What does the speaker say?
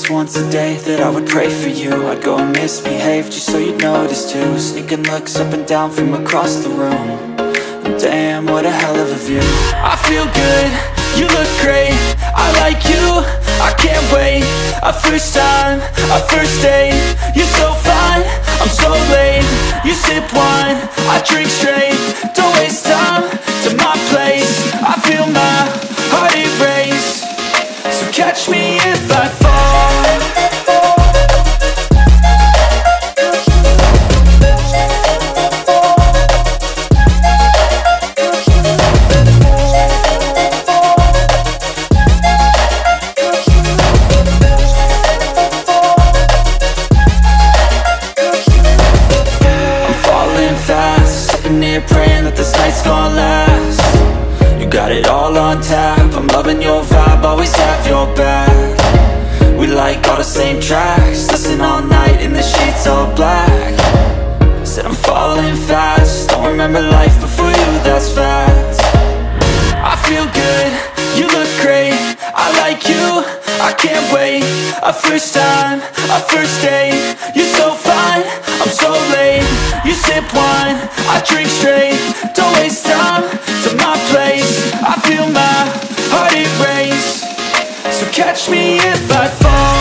just once a day that I would pray for you. I'd go and misbehave just so you'd notice too. Sneaking looks up and down from across the room. And damn, what a hell of a view. I feel good, you look great, I like you, I can't wait. A first time, a first date, you're so fine, I'm so late. You sip wine, I drink straight, don't waste time to my place. I feel my heart erase, so catch me if I fall. Praying that this night's gonna last. You got it all on tap, I'm loving your vibe, always have your back. We like all the same tracks, listen all night in the sheets all black. Said I'm falling fast, don't remember life before you, that's fact. I feel good, you look great, I like you, I can't wait. A first time, a first date, you're so fine, I'm so late. You sip wine, I drink straight, don't waste time to my place. I feel my heart erase, so catch me if I fall.